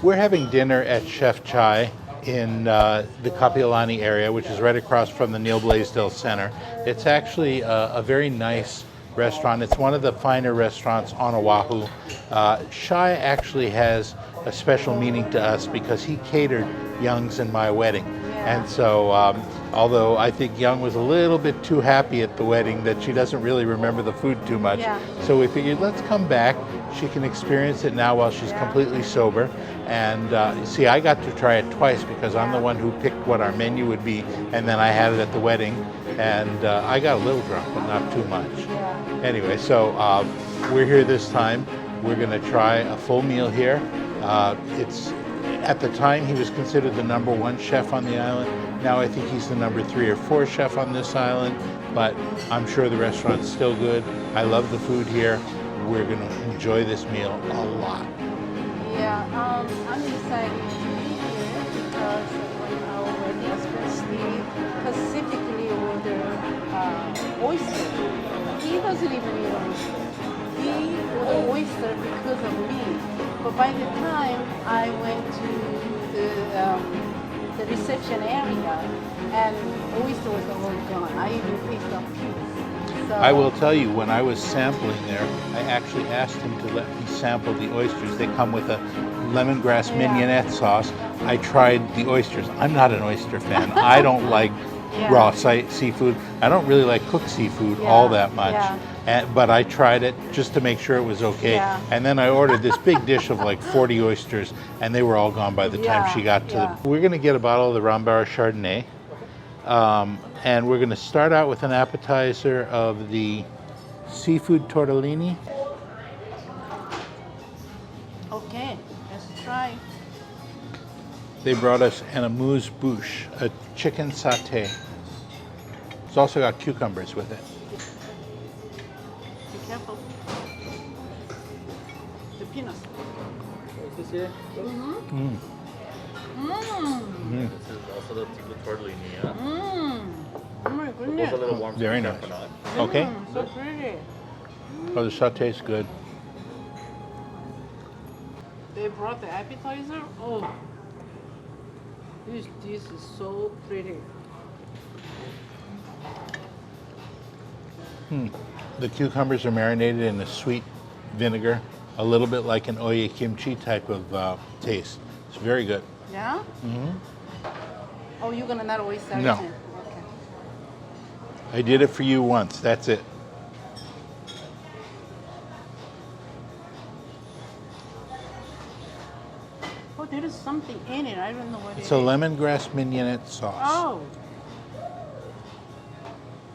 We're having dinner at Chef Chai in the Kapiolani area, which is right across from the Neil Blaisdell Center. It's actually a very nice restaurant. It's one of the finer restaurants on Oahu. Chai actually has a special meaning to us because he catered Young's and my wedding. And so, although I think Young was a little bit too happy at the wedding that she doesn't really remember the food too much. So we figured, let's come back. She can experience it now while she's completely sober. And see, I got to try it twice because I'm the one who picked what our menu would be, and then I had it at the wedding. And I got a little drunk, but not too much. Anyway, so we're here this time. We're going to try a full meal here. At the time, he was considered the #1 chef on the island. Now I think he's the #3 or #4 chef on this island, but I'm sure the restaurant's still good. I love the food here. We're going to enjoy this meal a lot. Yeah, I'm excited to be here because when our wedding specifically ordered oyster. He doesn't even eat oyster. He ordered oyster because of me. But by the time I went to the reception area, and oyster was all gone. I even picked up piece. So, I will tell you, when I was sampling there, I actually asked him to let me sample the oysters. They come with a lemongrass mignonette sauce. I tried the oysters. I'm not an oyster fan. I don't like raw seafood. I don't really like cooked seafood all that much. But I tried it just to make sure it was okay. And then I ordered this big dish of like 40 oysters, and they were all gone by the time she got to them. We're going to get a bottle of the Rambara Chardonnay. And we're going to start out with an appetizer of the seafood tortellini. Okay, let's try. They brought us an amuse-bouche, a chicken satay. It's also got cucumbers with it. Be careful. The peanuts. This here? Mm-hmm. This is also the tortellini, yeah? Oh my goodness. It's a little warm. Very nice. Okay. So pretty. Oh, the satay's good. They brought the appetizer. Oh, this is so pretty. The cucumbers are marinated in a sweet vinegar, a little bit like an oye kimchi type of taste. It's very good. Yeah? Oh, you're gonna not always serve No. it? Okay. I did it for you once. That's it. Oh, there is something in it. I don't know what It's it a is. lemongrass mignonette sauce. Oh.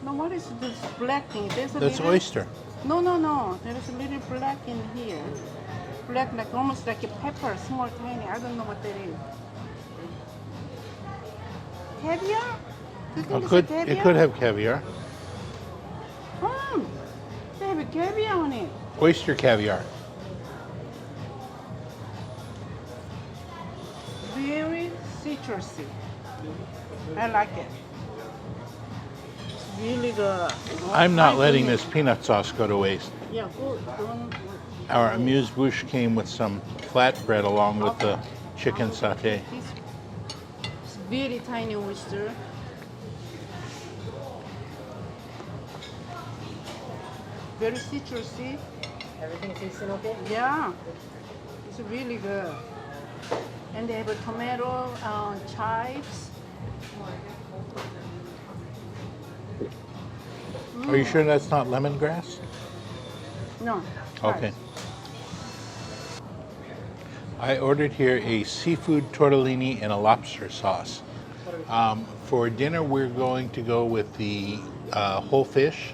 No, what is this black thing? There's a That's little... oyster. No. There is a little black in here. Black, like almost like a pepper, small, tiny. I don't know what that is. Caviar? Do you think it's a caviar? It could have caviar. They have a caviar on it. Oyster caviar. Very citrusy. I like it. It's really good. I'm not letting this peanut sauce go to waste. Yeah, good. Don't... Our amuse-bouche came with some flatbread along with the chicken satay. It's very tiny oyster. Very citrusy. Everything tasting okay? Yeah, it's really good. And they have a tomato chives. Are you sure that's not lemongrass? No. Okay. chives. I ordered here a seafood tortellini and a lobster sauce. For dinner, we're going to go with the whole fish.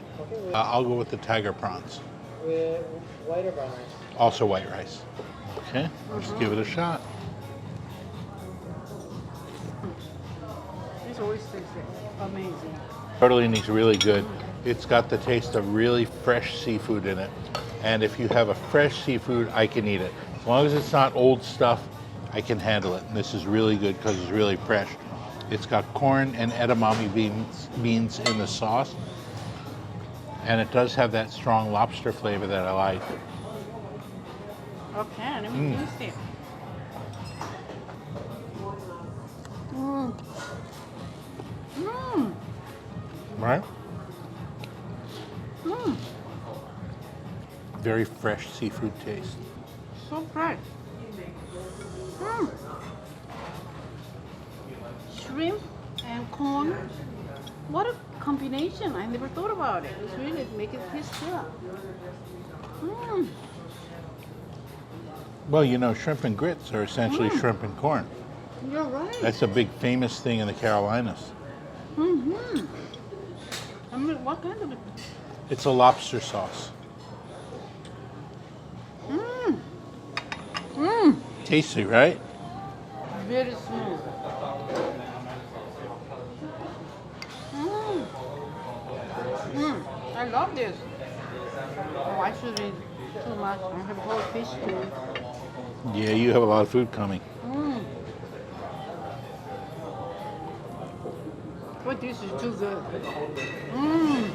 I'll go with the tiger prawns. With white or brown rice? Also white rice. Okay, let's give it a shot. This oyster is amazing. Tortellini's really good. It's got the taste of really fresh seafood in it. And if you have a fresh seafood, I can eat it. As long as it's not old stuff, I can handle it. And this is really good because it's really fresh. It's got corn and edamame beans in the sauce. And it does have that strong lobster flavor that I like. Okay, let me taste it. Right? Mmm, Very fresh seafood taste. so fresh. Mmm. Shrimp and corn. What a combination. I never thought about it. It's really make it taste good. Mmm. Well, you know, shrimp and grits are essentially shrimp and corn. You're right. That's a big famous thing in the Carolinas. Mm-hmm. I mean, what kind of... It's a lobster sauce. Mmm. Mmm. Tasty, right? Very smooth. Mmm. Mmm. I love this. Oh, I should eat too much. I have whole fish too. Yeah, you have a lot of food coming. Mmm. But this is too good. Mmm.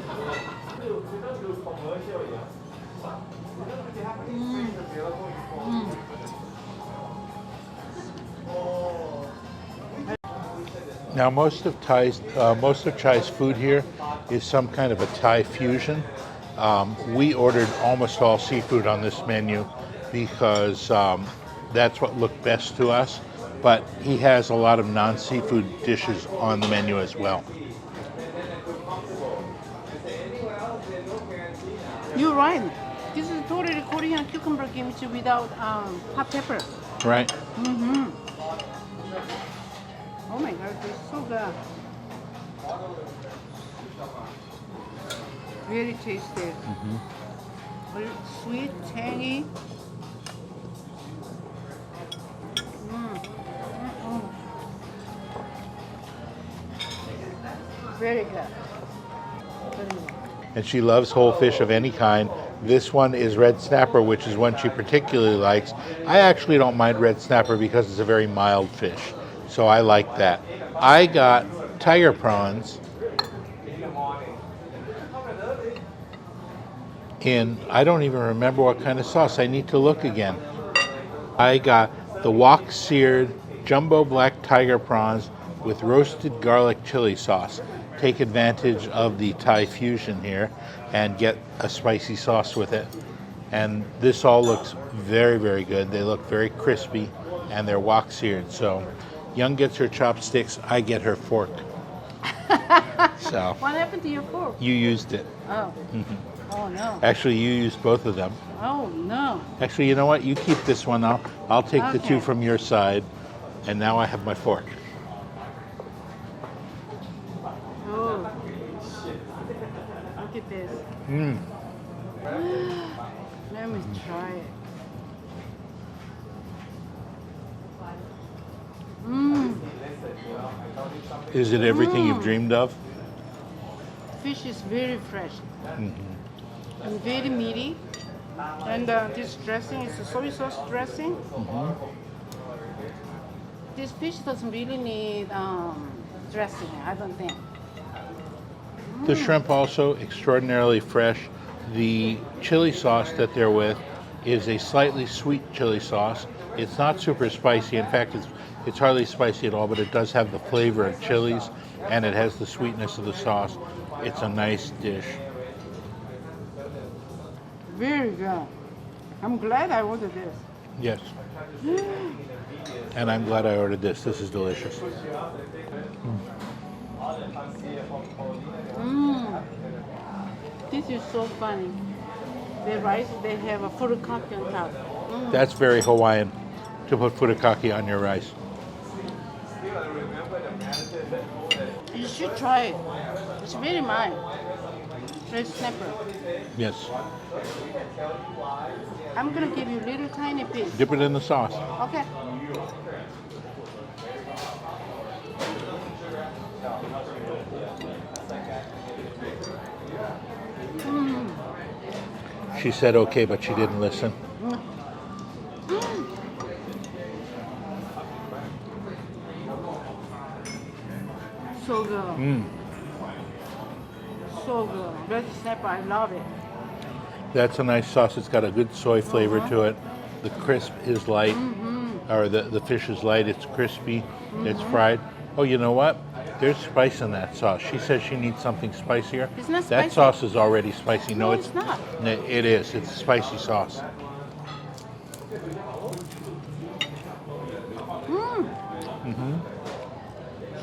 Mmm. Mmm. Now, most of Chai's food here is some kind of a Thai fusion. We ordered almost all seafood on this menu because that's what looked best to us. But he has a lot of non-seafood dishes on the menu as well. You're right. This is totally Korean cucumber kimchi without hot pepper. Right? Mm-hmm. Oh my god, it's so good. Very tasty. Very sweet, tangy. Very good. Very good. And she loves whole fish of any kind. This one is red snapper, which is one she particularly likes. I actually don't mind red snapper because it's a very mild fish. So I like that. I got tiger prawns in, I don't even remember what kind of sauce. I need to look again. I got the wok seared jumbo black tiger prawns with roasted garlic chili sauce. Take advantage of the Thai fusion here and get a spicy sauce with it. And this all looks very, very good. They look very crispy and they're wok seared. So Young gets her chopsticks, I get her fork. So What happened to your fork? you used it. Oh. Oh no. Actually, you used both of them. Oh no. Actually, you know what? You keep this one. I'll take the two Okay. from your side. And now I have my fork. Oh. Look at this. Mm. Let me try it. Mmm. Is it everything you've dreamed of? Fish is very fresh and very meaty. And this dressing is a soy sauce dressing. This fish doesn't really need dressing, I don't think. The shrimp also extraordinarily fresh. The chili sauce that they're with is a slightly sweet chili sauce. It's not super spicy. In fact, it's hardly spicy at all, but it does have the flavor of chilies and it has the sweetness of the sauce. It's a nice dish. Very good. I'm glad I ordered this. Yes. And I'm glad I ordered this. This is delicious. This is so funny. The rice, they have a furikake on top. That's very Hawaiian to put furikake on your rice. You should try it. It's very mild. Red snapper. Yes. I'm gonna give you a little tiny piece. Dip it in the sauce. Okay. She said okay, but she didn't listen. So good. So good. Red snapper, I love it. That's a nice sauce. It's got a good soy flavor to it. The crisp is light, or the fish is light. It's crispy. It's fried. Oh, you know what? There's spice in that sauce. She says she needs something spicier. It's not That spicy. sauce is already spicy. No, it's not. It is. It's a spicy sauce.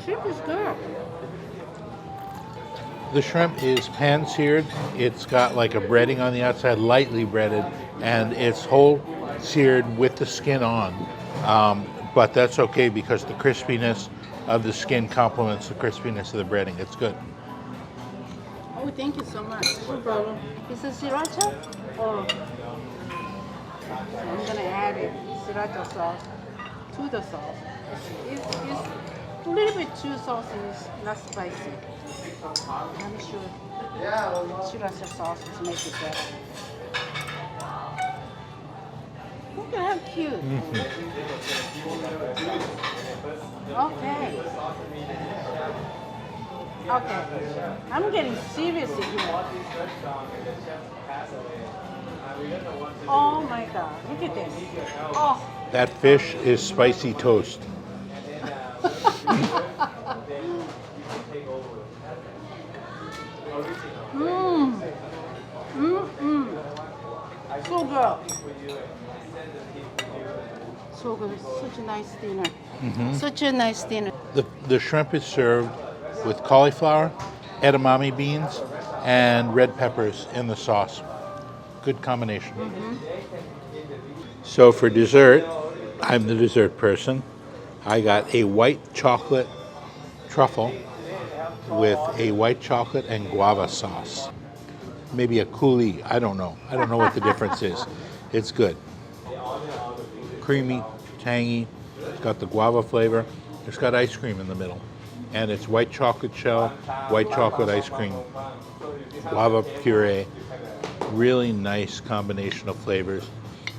Shrimp is good. The shrimp is pan-seared. It's got like a breading on the outside, lightly breaded, and it's whole seared with the skin on. But that's okay because the crispiness of the skin complements the crispiness of the breading. It's good. Oh, thank you so much. No problem. Is it sriracha? Oh. I'm gonna add it, sriracha sauce to the sauce. It's a little bit too saucy, it's not spicy. I'm sure sriracha sauce will make it better. Look at how cute. Okay. Okay. I'm getting serious here. Oh my God, look at this. Oh. That fish is spicy toast. So good. So good. Such a nice dinner. Such a nice dinner. The shrimp is served with cauliflower, edamame beans, and red peppers in the sauce. Good combination. So for dessert, I'm the dessert person. I got a white chocolate truffle with a white chocolate and guava sauce. Maybe a coulis, I don't know. I don't know what the difference is. It's good. Creamy, tangy, it's got the guava flavor. It's got ice cream in the middle. And it's white chocolate shell, white chocolate ice cream, guava puree. Really nice combination of flavors.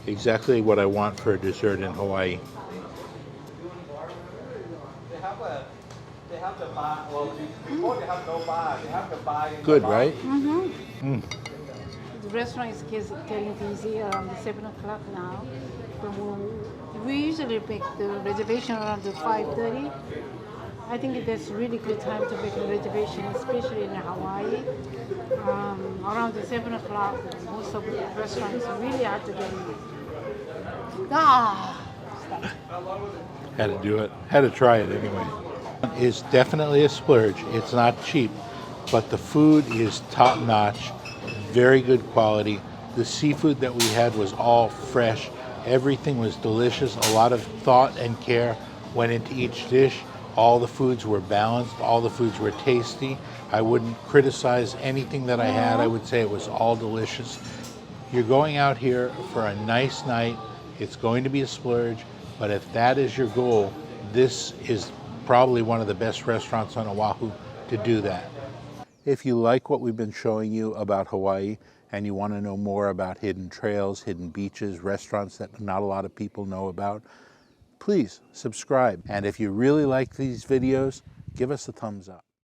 Exactly what I want for a dessert in Hawaii. Good, right? The restaurant is getting busy around 7 o'clock now. We usually make the reservation around 5:30. I think that's a really good time to make a reservation, especially in Hawaii. Around 7 o'clock, most of the restaurants really have to get in. Had to do it. Had to try it anyway. It's definitely a splurge. It's not cheap, but the food is top notch, very good quality. The seafood that we had was all fresh. Everything was delicious. A lot of thought and care went into each dish. All the foods were balanced. All the foods were tasty. I wouldn't criticize anything that I had. I would say it was all delicious. You're going out here for a nice night. It's going to be a splurge, but if that is your goal, this is probably one of the best restaurants on Oahu to do that. If you like what we've been showing you about Hawaii and you want to know more about hidden trails, hidden beaches, restaurants that not a lot of people know about, please subscribe. And if you really like these videos, give us a thumbs up.